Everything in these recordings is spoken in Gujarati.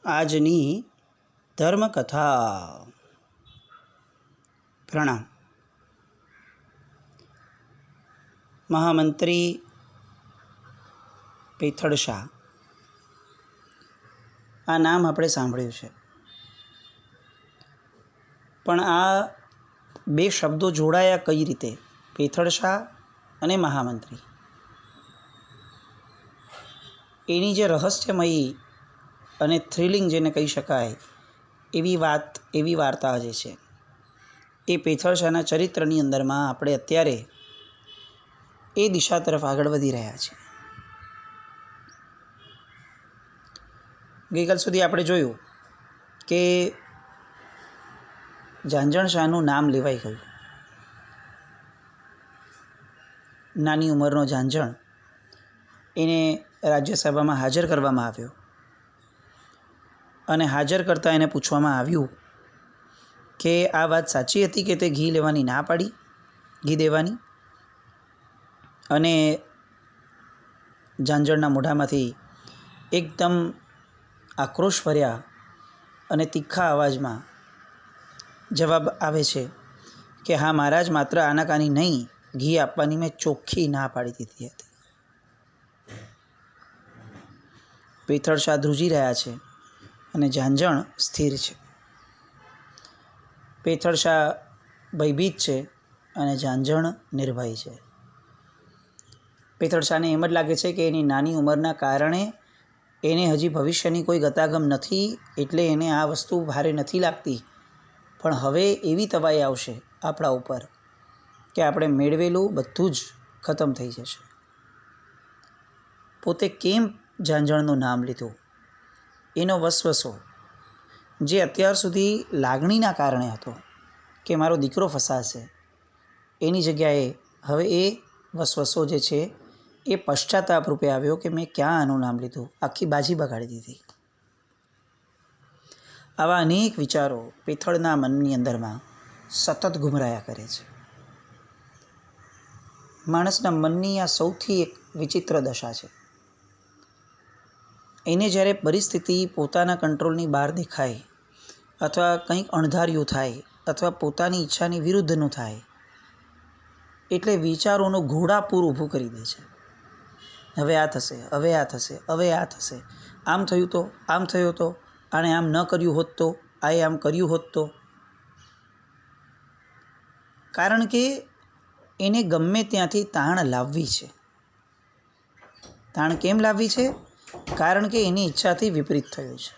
આજની ધર્મકથા. પ્રણામ. મહામંત્રી પેથળ શાહ, આ નામ આપણે સાંભળ્યું છે, પણ આ બે શબ્દો જોડાયા કઈ રીતે? પેથળ શાહ અને મહામંત્રી, એની જે રહસ્યમયી અને થ્રિલિંગ જેને કહી શકાય એવી વાર્તા જે છે એ પેથળ શાહના ચરિત્રની અંદરમાં આપણે અત્યારે એ દિશા તરફ આગળ વધી રહ્યા છીએ. ગઈકાલ સુધી આપણે જોયું કે ઝાંઝણ શાહનું નામ લેવાઈ ગયું. નાની ઉંમરનો ઝાંઝણ એને રાજ્યસભામાં હાજર કરવામાં આવ્યો અને હાજર કરતાં એને પૂછવામાં આવ્યું કે આ વાત સાચી હતી કે તે ઘી લેવાની ના પાડી, ઘી દેવાની? અને ઝાંઝણના મોઢામાંથી એકદમ આક્રોશ ભર્યા અને તીખા અવાજમાં જવાબ આવે છે કે હા મહારાજ, માત્ર આનાકાની નહીં, ઘી આપવાની મેં ચોખ્ખી ના પાડી દીધી હતી. પેથળ શાહ ધ્રુજી રહ્યા છે અને ઝાંઝણ સ્થિર છે. પેથળ શાહ ભયભીત છે અને ઝાંઝણ નિર્ભય છે. પેથળ શાહને એમ જ લાગે છે કે એની નાની ઉંમરના કારણે એને હજી ભવિષ્યની કોઈ ગતાગમ નથી, એટલે એને આ વસ્તુ ભારે નથી લાગતી. પણ હવે એવી તવાઈ આવશે આપણા ઉપર કે આપણે મેળવેલું બધું જ ખતમ થઈ જશે. પોતે કેમ ઝાંઝણનું નામ લીધું, એનો વસવસો જે અત્યાર સુધી લાગણીના કારણે હતો કે મારો દીકરો ફસાશે, એની જગ્યાએ હવે એ વસવસો જે છે એ પશ્ચાતાપ રૂપે આવ્યો કે મેં ક્યાં આનું નામ લીધું, આખી બાજી બગાડી દીધી. આવા અનેક વિચારો પેથળના મનની અંદરમાં સતત ઘુમરાયા કરે છે. માણસના મનની આ સૌથી એક વિચિત્ર દશા છે. એને જ્યારે પરિસ્થિતિ પોતાના કંટ્રોલની બહાર દેખાય, અથવા કંઈક અણધાર્યું થાય, અથવા પોતાની ઈચ્છાની વિરુદ્ધનું થાય, એટલે વિચારોનું ઘોડાપૂર ઊભું કરી દે છે. હવે આ થશે, હવે આ થશે, હવે આ થશે, આમ થયું તો, આમ થયો તો, આણે આમ ન કર્યું હોત તો, આએ આમ કર્યું હોત તો. કારણ કે એને ગમે ત્યાંથી તાણ લાવવી છે. તાણ કેમ લાવવી છે? કારણ કે એની ઈચ્છાથી વિપરીત થયું છે,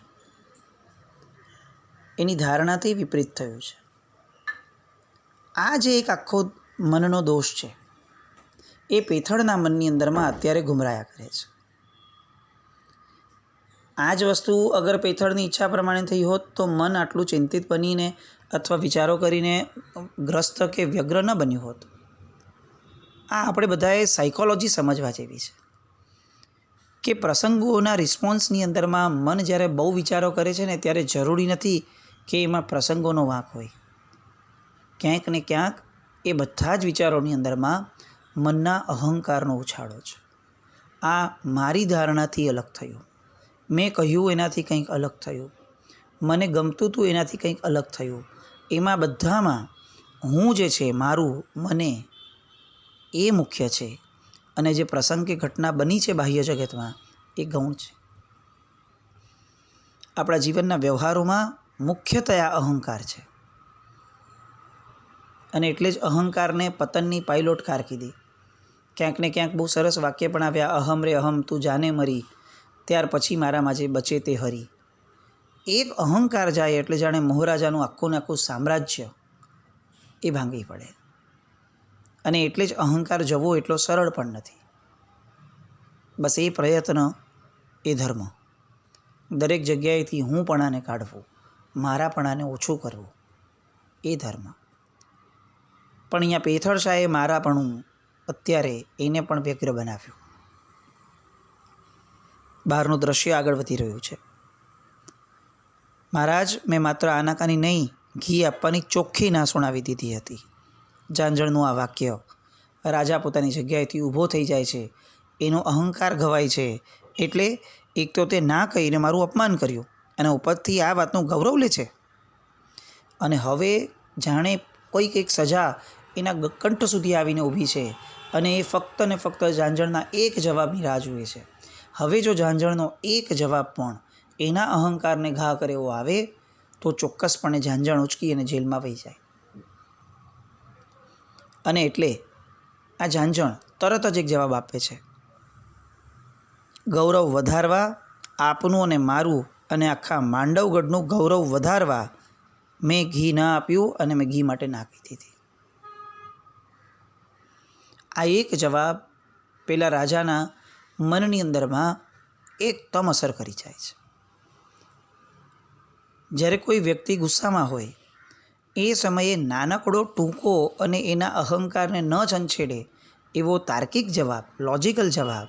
એની ધારણાથી વિપરીત થયું છે. આ જે એક આખો મનનો દોષ છે એ પેથળના મનની અંદરમાં અત્યારે ઘુમરાયા કરે છે. આ જ વસ્તુ અગર પેથળની ઈચ્છા પ્રમાણે થઈ હોત તો મન આટલું ચિંતિત બનીને અથવા વિચારો કરીને ગ્રસ્ત કે વ્યગ્ર ન બન્યું હોત. આ આપણે બધાએ સાયકોલોજી સમજવા જેવી છે કે પ્રસંગોના રિસ્પોન્સની અંદરમાં મન જ્યારે બહુ વિચારો કરે છે ને, ત્યારે જરૂરી નથી કે એમાં પ્રસંગોનો વાંક હોય. ક્યાંક ને ક્યાંક એ બધા જ વિચારોની અંદરમાં મનના અહંકારનો ઉછાળો છે. આ મારી ધારણાથી અલગ થયું, મેં કહ્યું એનાથી કંઈક અલગ થયું, મને ગમતું હતું એનાથી કંઈક અલગ થયું. એમાં બધામાં હું જે છે, મારું, મને, એ મુખ્ય છે. અને જે પ્રસંગ કે ઘટના બની છે બાહ્ય જગતમાં એ ગૌણ છે. આપણા જીવનના વ્યવહારોમાં મુખ્યતયા અહંકાર છે. અને એટલે જ અહંકારને પતનની પાયલોટ કાર કીધી. ક્યાંક ને ક્યાંક બહુ સરસ વાક્ય પણ આવ્યા, અહમ રે અહમ તું જાને મરી, ત્યાર પછી મારામાં જે બચે તે હરી. એક અહંકાર જાય એટલે જાણે મહારાજાનું આખું ને આખું સામ્રાજ્ય એ ભાંગી પડે. અને એટલે જ અહંકાર જવો એટલો સરળ પણ નથી. બસ એ પ્રયત્ન એ ધર્મ. દરેક જગ્યાએથી હુંપણાને કાઢવું, મારાપણાને ઓછું કરવું, એ ધર્મ. પણ અહીંયા પેથળ શાહે મારાપણું અત્યારે એને પણ વ્યગ્ર બનાવ્યું. બહારનું દ્રશ્ય આગળ વધી રહ્યું છે. મહારાજ, મેં માત્ર આનાકાની નહીં, ઘી આપવાની ચોખ્ખી ના સુણાવી દીધી હતી. ઝાંઝણનું આ વાક્ય, રાજા પોતાની જગ્યાએથી ઊભો થઈ જાય છે, એનો અહંકાર ઘવાય છે. એટલે એક તો તે ના કહીને મારું અપમાન કર્યું, અને ઉપરથી આ વાતનું ગૌરવ લે છે. અને હવે જાણે કોઈક એક સજા એના કંઠ સુધી આવીને ઊભી છે અને એ ફક્ત ને ફક્ત ઝાંઝણના એક જવાબની રાહ જુએ છે. હવે જો ઝાંઝણનો એક જવાબ પણ એના અહંકારને ઘા કરે એવો આવે તો ચોક્કસપણે ઝાંઝણ ઉચકી અને જેલમાં વહી જાય. અને એટલે આ ઝાંઝણ તરત જ એક જવાબ આપે છે, ગૌરવ વધારવા આપનું અને મારું અને આખા માંડવગઢનું ગૌરવ વધારવા મેં ઘી ન આપ્યું અને મેં ઘી માટે ના કહી દીધી. આ એક જવાબ પેલા રાજાના મનની અંદરમાં એકદમ અસર કરી જાય છે. જ્યારે કોઈ વ્યક્તિ ગુસ્સામાં હોય એ સમયે નાનકડો ટૂંકો અને એના અહંકારને ન છંછેડે એવો તાર્કિક જવાબ, લોજિકલ જવાબ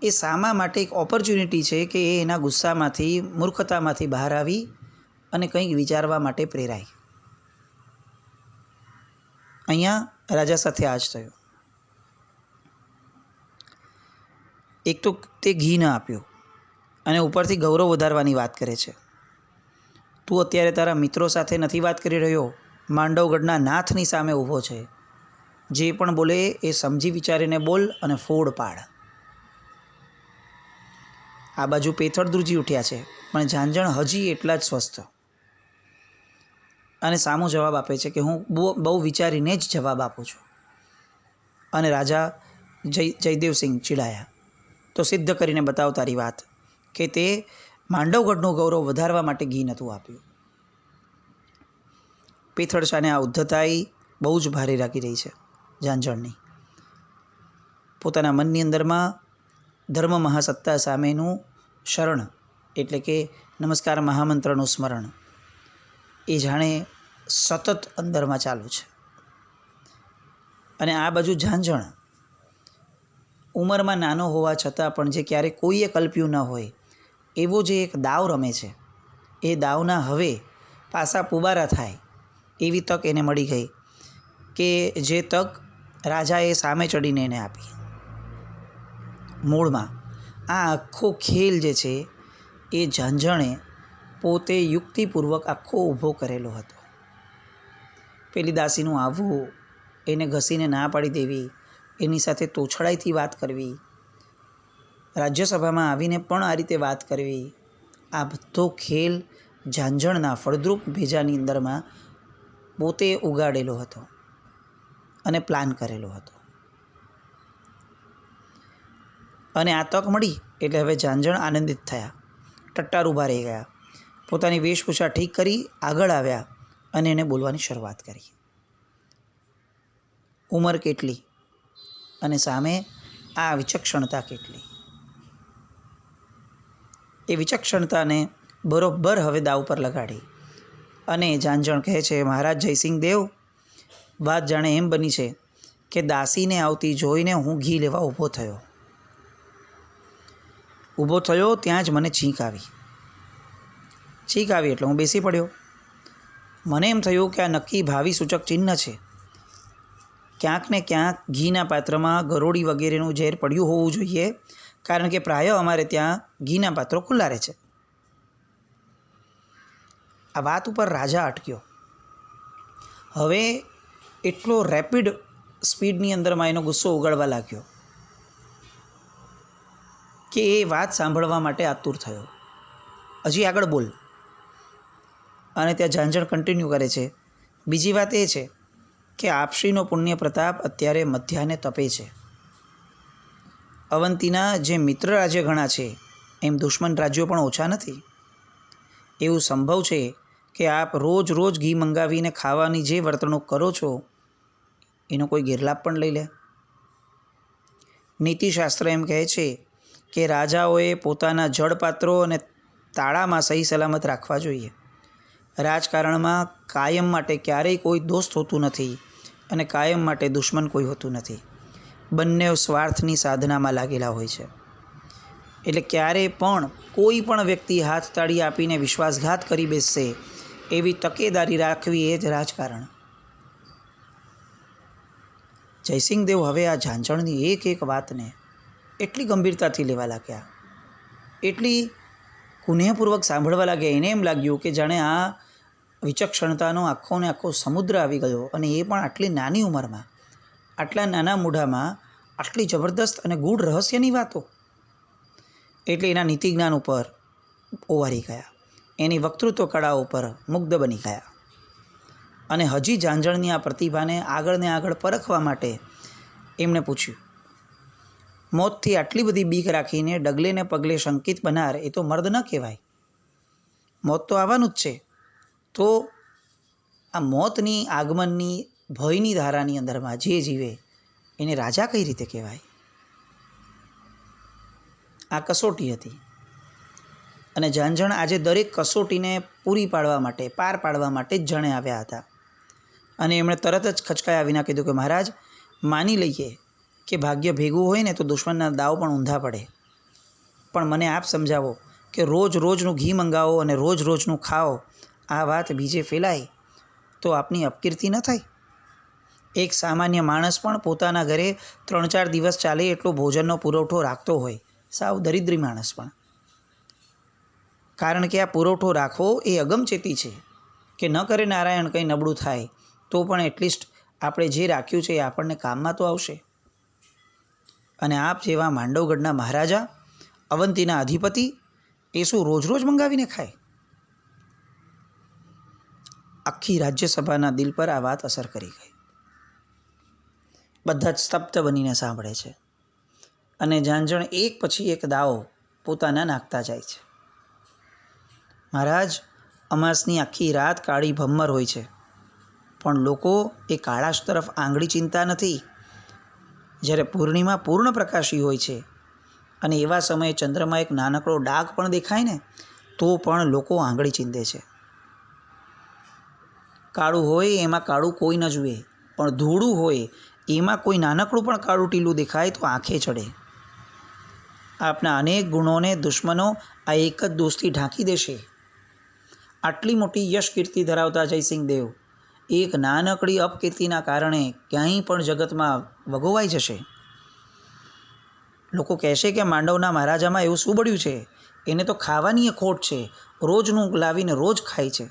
એ સામા માટે એક ઓપોર્ચ્યુનિટી છે કે એ એના ગુસ્સામાંથી, મૂર્ખતામાંથી બહાર આવી અને કંઈક વિચારવા માટે પ્રેરાય. અહીંયા રાજા સાથે આ જ થયું. એક તો તે ઘી ન આપ્યું અને ઉપરથી ગૌરવ વધારવાની વાત કરે છે. તું અત્યારે તારા મિત્રો સાથે નથી વાત કરી રહ્યો, માંડવગઢના નાથની સામે ઊભો છે. જે પણ બોલે એ સમજી વિચારીને બોલ અને ફોડ પાડ. આ બાજુ પેથડ ધ્રુજી ઉઠ્યા છે, પણ ઝાંઝણ હજી એટલા જ સ્વસ્થ અને સામો જવાબ આપે છે કે હું બહુ વિચારીને જ જવાબ આપું છું. અને રાજા જયદેવસિંહ ચીડાયા, તો સિદ્ધ કરીને બતાવ તારી વાત કે તે માંડવગઢનું ગૌરવ વધારવા માટે ઘી નહોતું આપ્યું. પેથડ શાને આ ઉદ્ધતાઈ બહુ જ ભારે લાગી રહી છે ઝાંઝણની. પોતાના મનની અંદરમાં ધર્મ મહાસત્તા સામેનું શરણ એટલે કે નમસ્કાર મહામંત્રનું સ્મરણ એ જાણે સતત અંદરમાં ચાલુ છે. અને આ બાજુ ઝાંઝણ ઉંમરમાં નાનો હોવા છતાં પણ જે ક્યારેય કોઈએ કલ્પ્યું ન હોય એવો જે એક દાવ રમે છે, એ દાવના હવે પાસા પુબારા થાય એવી તક એને મળી ગઈ કે જે તક રાજાએ સામે ચડીને એને આપી. મૂળમાં આ આખો ખેલ જે છે એ ઝાંઝણે પોતે યુક્તિપૂર્વક આખો ઊભો કરેલો હતો. પેલી દાસીનું આવવું, એને ઘસીને ના પાડી દેવી, એની સાથે તોછડાઈથી વાત કરવી, રાજ્યસભામાં આવીને પણ આ રીતે વાત કરવી, આ બધો ખેલ ઝાંઝણના ફળદ્રુપ ભેજાની અંદરમાં પોતે ઉગાડેલો હતો અને પ્લાન કરેલો હતો. અને આ તક મળી એટલે હવે ઝાંઝણ આનંદિત થયા, ટટ્ટાર ઊભા રહી ગયા, પોતાની વેશભૂષા ઠીક કરી આગળ આવ્યા અને એને બોલવાની શરૂઆત કરી. ઉંમર કેટલી અને સામે આ વિચક્ષણતા કેટલી! એ વિચક્ષણતાને બરોબર હવે દાવ પર લગાડી અને ઝાંઝણ કહે છે, મહારાજ જયસિંહ દેવ, વાત જાણે એમ બની છે કે દાસીને આવતી જોઈને હું ઘી લેવા ઊભો થયો ત્યાં જ મને છીંક આવી એટલે હું બેસી પડ્યો. મને એમ થયું કે આ નક્કી ભાવિ સૂચક ચિહ્ન છે. ક્યાંક ને ક્યાંક ઘીના પાત્રમાં ગરોળી વગેરેનું ઝેર પડ્યું હોવું જોઈએ, કારણ કે પ્રાય અમારે ત્યાં ઘીના પાત્રો ખુલ્લા રહે છે. આ વાત ઉપર રાજા અટક્યો. હવે એટલો રેપિડ સ્પીડની અંદરમાં એનો ગુસ્સો ઉગળવા લાગ્યો કે એ વાત સાંભળવા માટે આતુર થયો. હજી આગળ બોલ. અને ત્યાં ઝાંઝણ કન્ટિન્યુ કરે છે, બીજી વાત એ છે કે આપશ્રીનો પુણ્ય પ્રતાપ અત્યારે મધ્યાહને તપે છે. અવંતીના જે મિત્ર રાજ્ય ઘણા છે એમ દુશ્મન રાજ્યો પણ ઓછા નથી. એવું સંભવ છે કે આપ રોજ રોજ ઘી મંગાવીને ખાવાની જે વર્તણૂક કરો છો એનો કોઈ ગેરલાભ પણ લઈ લે. નીતિશાસ્ત્ર એમ કહે છે કે રાજાઓએ પોતાના જળપાત્રો અને તાળામાં સહી સલામત રાખવા જોઈએ. રાજકારણમાં કાયમ માટે ક્યારેય કોઈ દોસ્ત હોતું નથી અને કાયમ માટે દુશ્મન કોઈ હોતું નથી. બંને સ્વાર્થની સાધનામાં લાગેલા હોય છે. એટલે ક્યારેય પણ કોઈ પણ વ્યક્તિ હાથ તાળી આપીને વિશ્વાસઘાત કરી બેસશે એવી તકેદારી રાખવી એ જ રાજકારણ. જયસિંહ દેવ હવે આ ઝાંઝણની એક એક વાતને એટલી ગંભીરતાથી લેવા લાગ્યા, એટલી કુનેહપૂર્વક સાંભળવા લાગ્યા. એને એમ લાગ્યું કે જાણે આ વિચક્ષણતાનો આખો ને આખો સમુદ્ર આવી ગયો, અને એ પણ આટલી નાની ઉંમરમાં, આટલા નાના મોઢામાં આટલી જબરદસ્ત અને ગૂઢ રહસ્યની વાતો. એટલે એના નીતિ જ્ઞાન ઉપર ઓવારી ગયા, એની વક્તૃત્વ કળા ઉપર મુગ્ધ બની ગયા. અને હજી ઝાંઝણની આ પ્રતિભાને આગળ ને આગળ પરખવા માટે એમણે પૂછ્યું, મોતથી આટલી બધી બીક રાખીને ડગલે ને પગલે શંકિત બનાર એ તો મર્દ ન કહેવાય. મોત તો આવવાનું જ છે, તો આ મોતની આગમનની ભયની ધારાની અંદરમાં જે જીવે એને રાજા કઈ રીતે કહેવાય? આ કસોટી હતી, અને ઝાંઝણ આજે દરેક કસોટીને પૂરી પાડવા માટે, પાર પાડવા માટે જ જણે આવ્યા હતા. અને એમણે તરત જ ખચકાયા વિના કીધું કે મહારાજ, માની લઈએ કે ભાગ્ય ભેગું હોય ને તો દુશ્મનના દાવ પણ ઊંધા પડે, પણ મને આપ સમજાવો કે રોજ રોજનું ઘી મંગાવો અને રોજ રોજનું ખાઓ, આ વાત બીજે ફેલાય તો આપની અપકીર્તિ ન થાય? એક સામાન્ય માણસ પણ પોતાના ઘરે 3-4 દિવસ ચાલે એટલો ભોજનનો પુરવઠો રાખતો હોય, સાવ દરિદ્રી માણસ પણ. કારણ કે આ પુરવઠો રાખવો એ અગમચેતી છે કે ન કરે નારાયણ કંઈ નબળું થાય તો પણ એટલીસ્ટ આપણે જે રાખ્યું છે એ આપણને કામમાં તો આવશે. અને આપ જેવા માંડવગઢના મહારાજા, અવંતીના અધિપતિ, એ શું રોજ રોજ મંગાવીને ખાય? આખી રાજ્યસભાના દિલ પર આ વાત અસર કરી ગઈ. બધા જ સ્તબ્ધ બનીને સાંભળે છે, અને ઝાંઝણ એક પછી એક દાવો પોતાના નાખતા જાય છે. મહારાજ, અમાસની આખી રાત કાળી ભમ્મર હોય છે, પણ લોકો એ કાળાશ તરફ આંગળી ચીંધતા નથી. જ્યારે પૂર્ણિમા પૂર્ણ પ્રકાશી હોય છે અને એવા સમયે ચંદ્રમાં એક નાનકડો ડાઘ પણ દેખાય ને, તો પણ લોકો આંગળી ચીંધે છે. કાળું હોય એમાં કાળું કોઈ ન જુએ, પણ ધૂળું હોય એમાં કોઈ નાનકડું પણ કાળું ટીલું દેખાય તો આંખે ચડે. આપના અનેક ગુણોને દુશ્મનો આ એક જ દોષથી ઢાંકી દેશે. આટલી મોટી યશ કીર્તિ ધરાવતા જયસિંહ દેવ એક નાનકડી અપકીર્તિના કારણે ક્યાંય પણ જગતમાં વગોવાઈ જશે. લોકો કહેશે કે માંડવના મહારાજામાં એવું શું બળ્યું છે, એને તો ખાવાની ખોટ છે, રોજનું લાવીને રોજ ખાય છે.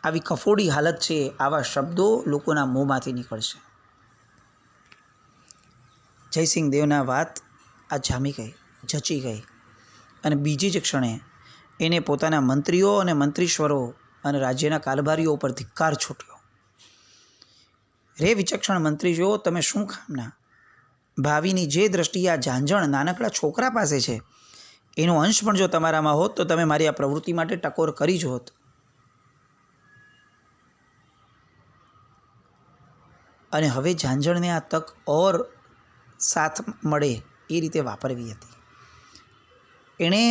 આવી કફોડી હાલત છે, આવા શબ્દો લોકોના મોંમાંથી નીકળશે. જયસિંહ દેવના વાત આ જામી ગઈ, જચી ગઈ, અને બીજી જ ક્ષણે એને પોતાના મંત્રીઓ અને મંત્રીશ્વરો અને રાજ્યના કારભારીઓ ઉપર ધિક્કાર છૂટ્યો. રે વિચક્ષણ મંત્રીઓ, તમે શું કામના? ભાવિની જે દ્રષ્ટિ આ ઝાંઝણ નાનકડા છોકરા પાસે છે, એનો અંશ પણ જો તમારામાં હોત તો તમે મારી આ પ્રવૃત્તિ માટે ટકોર કરી જ હોત. અને હવે ઝાંઝણને આ તક ઓર સાથ મળે એ રીતે વાપરવી હતી. એણે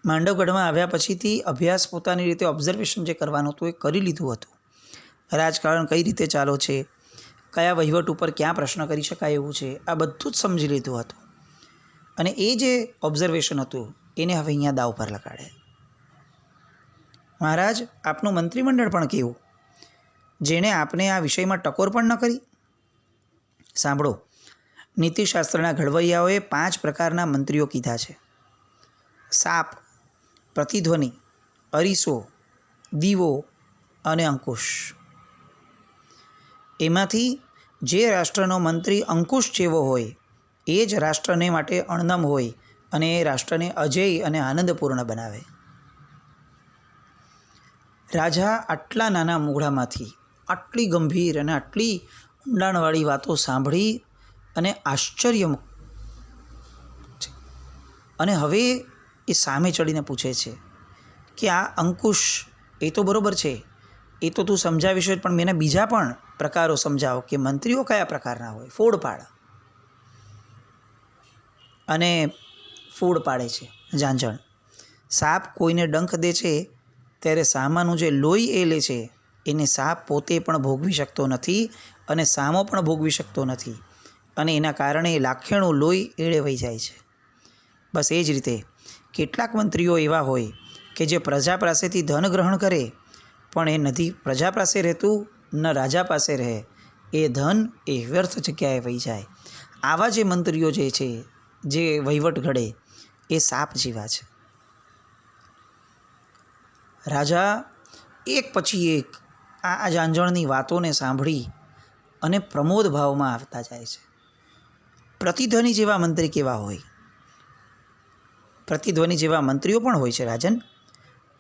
માંડવગઢમાં આવ્યા પછીથી અભ્યાસ, પોતાની રીતે ઓબ્ઝર્વેશન જે કરવાનું હતું એ કરી લીધું હતું. રાજકારણ કઈ રીતે ચાલો છે, કયા વહીવટ ઉપર ક્યાં પ્રશ્ન કરી શકાય એવું છે, આ બધું જ સમજી લીધું હતું. અને એ જે ઓબ્ઝર્વેશન હતું એને હવે અહીંયા દાવ પર લગાડે. મહારાજ, આપનું મંત્રીમંડળ પણ કેવું, જેણે આપને આ વિષયમાં ટકોર પણ ન કરી? સાંભળો, નીતિશાસ્ત્રના ઘડવૈયાઓએ 5 પ્રકારના મંત્રીઓ કીધા છે: સાપ, પ્રતિધ્વનિ, અરીસો, દીવો અને અંકુશ. એમાંથી જે રાષ્ટ્રનો મંત્રી અંકુશ જેવો હોય એ જ રાષ્ટ્રને માટે અણનમ હોય અને એ રાષ્ટ્રને અજેય અને આનંદપૂર્ણ બનાવે. રાજા આટલા નાના મોઢામાંથી આટલી ગંભીર અને આટલી ઊંડાણવાળી વાતો સાંભળી અને આશ્ચર્ય, અને હવે એ સામે ચડીને પૂછે છે કે આ અંકુશ એ તો બરાબર છે, એ તો તું સમજાવીશ, પણ મને બીજા પણ પ્રકારો સમજાવો કે મંત્રીઓ કયા પ્રકારના હોય. ફોડ પાડ. અને ફોડ પાડે છે ઝાંઝણ. સાપ કોઈને ડંખ દે છે ત્યારે સામાનું જે લોહી એ લે છે એને સાપ પોતે પણ ભોગવી શકતો નથી અને સામો પણ ભોગવી શકતો નથી, અને એના કારણે લાખેણું લોહી એળે વહી જાય છે. બસ એ જ રીતે કેટલાક મંત્રીઓ એવા હોય કે જે પ્રજા પાસેથી ધન ગ્રહણ કરે, પણ એ નથી પ્રજા પાસે રહેતું, ન રાજા પાસે રહે. એ ધન એ વ્યર્થ જગ્યાએ વહી જાય. આવા જે મંત્રીઓ જે છે, જે વહીવટ ઘડે, એ સાપ જેવા છે. રાજા એક પછી એક આ ઝાંઝણની વાતોને સાંભળી અને પ્રમોદ ભાવમાં આવતા જાય છે. પ્રતિધ્વનિ જેવા મંત્રી કેવા હોય? પ્રતિધ્વનિ જેવા મંત્રીઓ પણ હોય છે રાજન.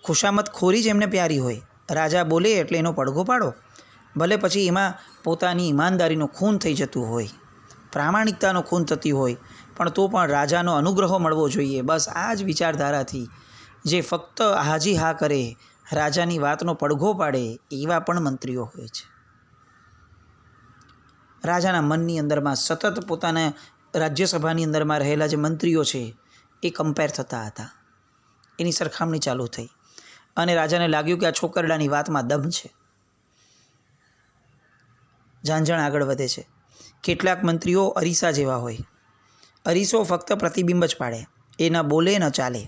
ખુશામત ખોરી જ એમને પ્યારી હોય. રાજા બોલે એટલે એનો પડઘો પાડો, ભલે પછી એમાં પોતાની ઈમાનદારીનું ખૂન થઈ જતું હોય, પ્રામાણિકતાનો ખૂન થતી હોય, પણ તો પણ રાજાનો અનુગ્રહ મળવો જોઈએ. બસ આ જ વિચારધારાથી જે ફક્ત હાજી હા કરે, રાજાની વાતનો પડઘો પાડે, એવા પણ મંત્રીઓ હોય છે. રાજાના મનની અંદરમાં સતત પોતાના રાજ્યસભાની અંદરમાં રહેલા જે મંત્રીઓ છે એ કમ્પેર થતા હતા. એની સરખામણી ચાલુ થઈ અને રાજાને લાગ્યું કે આ છોકરડાની વાતમાં દમ છે. ઝાંઝણ આગળ વધે છે. કેટલાક મંત્રીઓ અરીસા જેવા હોય. અરીસો ફક્ત પ્રતિબિંબ જ પાડે, એ ન બોલે ન ચાલે.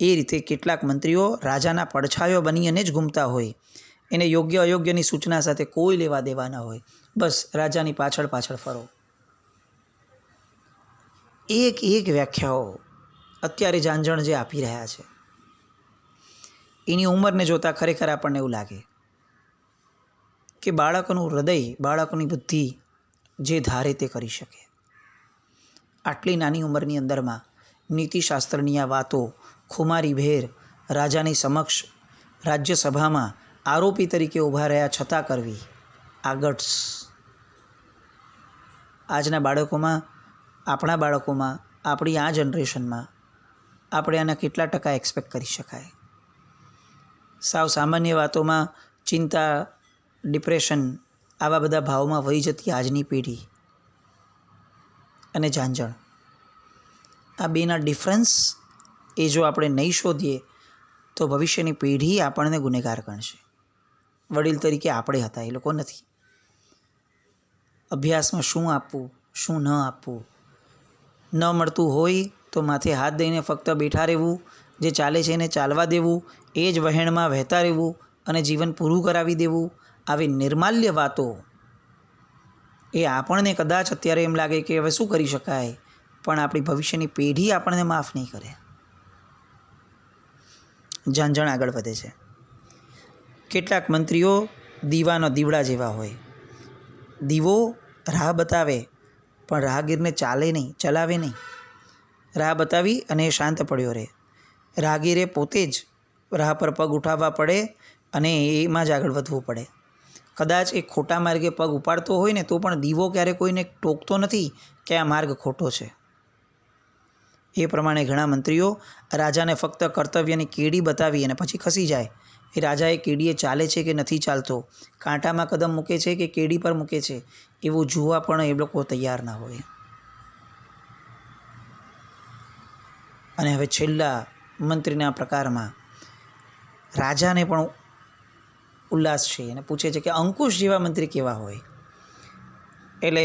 એ રીતે કેટલાક મંત્રીઓ રાજાના પડછાયો બનીને જ ઘૂમતા હોય. એને યોગ્ય અયોગ્યની સૂચના સાથે કોઈ લેવા દેવા ન હોય. બસ રાજાની પાછળ પાછળ ફરો. એક વ્યાખ્યાઓ અત્યારે ઝાંઝણ જે આપી રહ્યા છે એની ઉંમરને જોતાં ખરેખર આપણને એવું લાગે કે બાળકનું હૃદય, બાળકની બુદ્ધિ જે ધારે તે કરી શકે. આટલી નાની ઉંમરની અંદરમાં નીતિશાસ્ત્રની આ વાતો ખુમારીભેર રાજાની સમક્ષ રાજ્યસભામાં આરોપી તરીકે ઊભા રહ્યા છતાં કરવી, આ ગટ્સ આજના બાળકોમાં, આપણા બાળકોમાં, આપણી આ જનરેશનમાં આપણે આના કેટલા ટકા એક્સપેક્ટ કરી શકાય? સાવ સામાન્ય વાતોમાં ચિંતા, ડિપ્રેશન, આવા બધા ભાવમાં વહી જતી આજની પેઢી અને ઝાંઝણ, આ બેના ડિફરન્સ એ જો આપણે નહીં શોધીએ તો ભવિષ્યની પેઢી આપણને ગુનેગાર ગણશે. વડીલ તરીકે આપણે હતા, એ લોકો નથી. અભ્યાસમાં શું આપવું, શું ન આપવું, ન મળતું હોય તો માથે હાથ દઈને ફક્ત બેઠા રહેવું, જે ચાલે છે એને ચાલવા દેવું, એ જ વહેણમાં વહેતા રહેવું અને જીવન પૂરું કરાવી દેવું, આવી નિર્માલ્ય વાતો એ આપણને કદાચ અત્યારે એમ લાગે કે હવે શું કરી શકાય, પણ આપણી ભવિષ્યની પેઢી આપણને માફ નહીં કરે. ઝાંઝણ આગળ વધે છે. કેટલાક મંત્રીઓ દીવાના દીવડા જેવા હોય. દીવો રાહ બતાવે પણ રાહગીરને ચલાવે નહીં. રાહ બતાવી અને એ શાંત પડ્યો રહે. રાહગીરે પોતે જ રાહ પર પગ ઉઠાવવા પડે અને એમાં જ આગળ વધવું પડે. કદાચ એ ખોટા માર્ગે પગ ઉપાડતો હોય ને તો પણ દીવો ક્યારે કોઈને ટોકતો નથી કે આ માર્ગ ખોટો છે. એ પ્રમાણે ઘણા મંત્રીઓ રાજાને ફક્ત કર્તવ્યની કેડી બતાવી અને પછી ખસી જાય. એ રાજા એ કેડીએ ચાલે છે કે નથી ચાલતો, કાંટામાં કદમ મૂકે છે કે કેડી પર મૂકે છે, એવું જોવા પણ એ લોકો તૈયાર ના હોય. અને હવે છેલ્લા મંત્રીના પ્રકારમાં રાજાને પણ ઉલ્લાસ છે અને પૂછે છે કે અંકુશ જેવા મંત્રી કેવા હોય? એટલે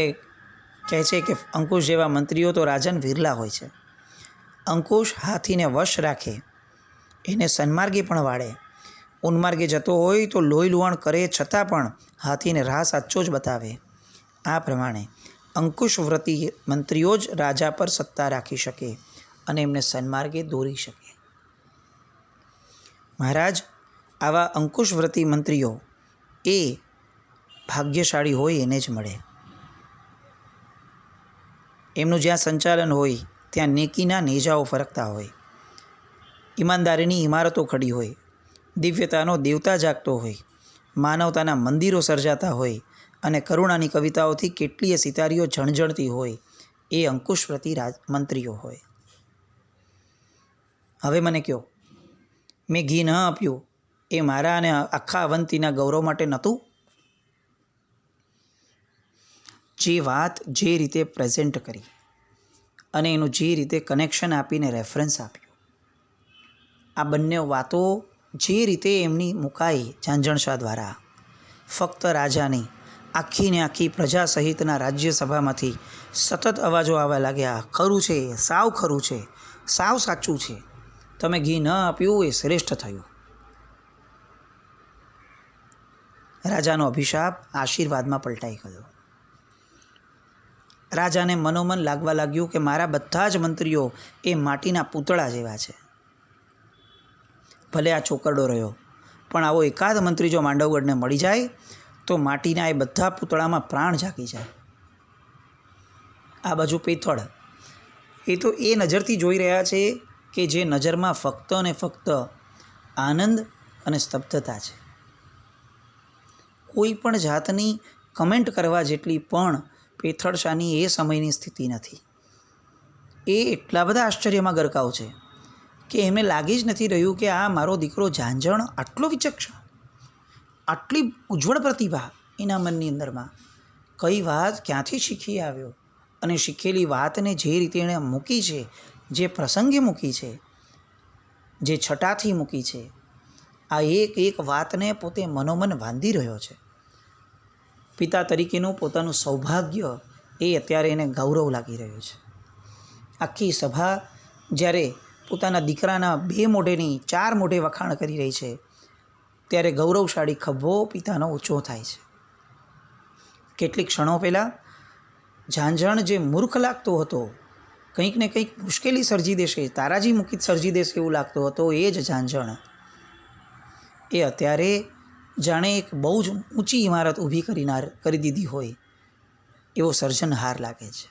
કહે છે કે અંકુશ જેવા મંત્રીઓ તો રાજન વિરલા હોય છે. અંકુશ હાથીને વશ રાખે, એને સન્માર્ગે પણ વાળે. ઉન્માર્ગે જતો હોય તો લોહી લુહાણ કરે છતાં પણ હાથીને રાહ સાચો જ બતાવે. આ પ્રમાણે અંકુશવ્રતી મંત્રીઓ જ રાજા પર સત્તા રાખી શકે અને એમને સન્માર્ગે દોરી શકે. મહારાજ, આવા અંકુશવ્રતી મંત્રીઓ એ ભાગ્યશાળી હોય એને જ મળે. એમનું જ્યાં સંચાલન હોય ત્યાં નેકીના નેજાઓ ફરકતા હોય, ઈમાનદારીની ઇમારતો ખડી હોય, દિવ્યતાનો દેવતા જાગતો હોય, માનવતાના મંદિરો સર્જાતા હોય અને કરુણાની કવિતાઓથી કેટલીય સિતારીઓ ઝણઝણતી હોય, એ અંકુશવ્રતી મંત્રીઓ હોય. હવે મને કહો, મેં ઘી ન આપ્યું એ મારા અને આખા અવંતીના ગૌરવ માટે નહોતું? જે વાત જે રીતે પ્રેઝન્ટ કરી અને એનું જે રીતે કનેક્શન આપીને રેફરન્સ આપ્યું, આ બંને વાતો જે રીતે એમની મુકાઈ ઝાંઝણશાહ દ્વારા, ફક્ત રાજા નહીં, આખી ને આખી પ્રજા સહિતના રાજ્યસભામાંથી સતત અવાજો આવવા લાગ્યા, ખરું છે, સાવ ખરું છે, સાવ સાચું છે, તમે ઘી ન આપ્યું એ શ્રેષ્ઠ થયું. રાજાનો અભિશાપ આશીર્વાદમાં પલટાઈ ગયો. રાજાને મનોમન લાગવા લાગ્યું કે મારા બધા જ મંત્રીઓ એ માટીના પૂતળા જેવા છે. ભલે આ ચોકરડો રહ્યો, પણ આવો એકાદ મંત્રી જો માંડવગઢને મળી જાય તો માટીના એ બધા પૂતળામાં પ્રાણ જાગી જાય. આ બાજુ પેથળ, એ તો એ નજરથી જોઈ રહ્યા છે કે જે નજરમાં ફક્ત અને ફક્ત આનંદ અને સ્તબ્ધતા છે. કોઈ પણ જાતની કમેન્ટ કરવા જેટલી પણ પેથળ શાહની એ સમયની સ્થિતિ નથી. એ એટલા બધા આશ્ચર્યમાં ગરકાવ છે કે એમને લાગી જ નથી રહ્યું કે આ મારો દીકરો ઝાંઝણ આટલો વિચક્ષણ, આટલી ઉજ્જવળ પ્રતિભા એના મનની અંદરમાં કઈ વાત ક્યાંથી શીખી આવ્યો, અને શીખેલી વાતને જે રીતે એણે મૂકી છે, જે પ્રસંગે મૂકી છે, જે છટાથી મૂકી છે, આ એક એક વાતને પોતે મનોમન વાંધી રહ્યો છે. પિતા તરીકેનું પોતાનું સૌભાગ્ય એ અત્યારે એને ગૌરવ લાગી રહ્યું છે. આખી સભા જ્યારે પોતાના દીકરાના 2 મોઢે નહીં 4 મોઢે વખાણ કરી રહી છે, ત્યારે ગૌરવશાળી ખભો પિતાનો ઊંચો થાય છે. કેટલીક ક્ષણો પહેલાં ઝાંઝણ જે મૂર્ખ લાગતો હતો, કંઈક ને કંઈક મુશ્કેલી સર્જી દેશે, તારાજી મૂકી સર્જી દેશે એવું લાગતો હતો, એ જ ઝાંઝણ એ અત્યારે જાણે એક બહુ જ ઊંચી ઇમારત ઊભી કરી દીધી હોય એવો સર્જનહાર લાગે છે.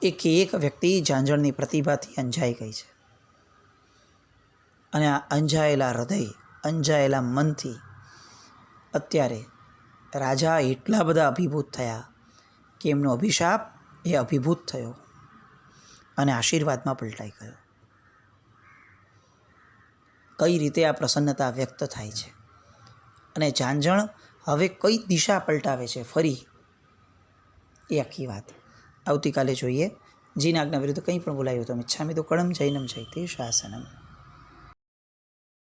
એક વ્યક્તિ ઝાંઝણની પ્રતિભાથી અંજાઈ ગઈ છે, અને આ અંજાયેલા હૃદય, અંજાયેલા મનથી અત્યારે રાજા એટલા બધા અભિભૂત થયા કે એમનો અભિશાપ એ અભિભૂત થયો અને આશીર્વાદમાં પલટાઈ ગયો. કઈ રીતે આ પ્રસન્નતા વ્યક્ત થાય છે, અને ઝાંઝણ હવે કઈ દિશા પલટાવે છે ફરી, એ આખી વાત આવતીકાલે જોઈએ. જીન આજ્ઞા વિરુદ્ધ કંઈ પણ બોલાયું તો મિચ્છામિ દુક્કડમ જૈનમ જયતે શાસનમ.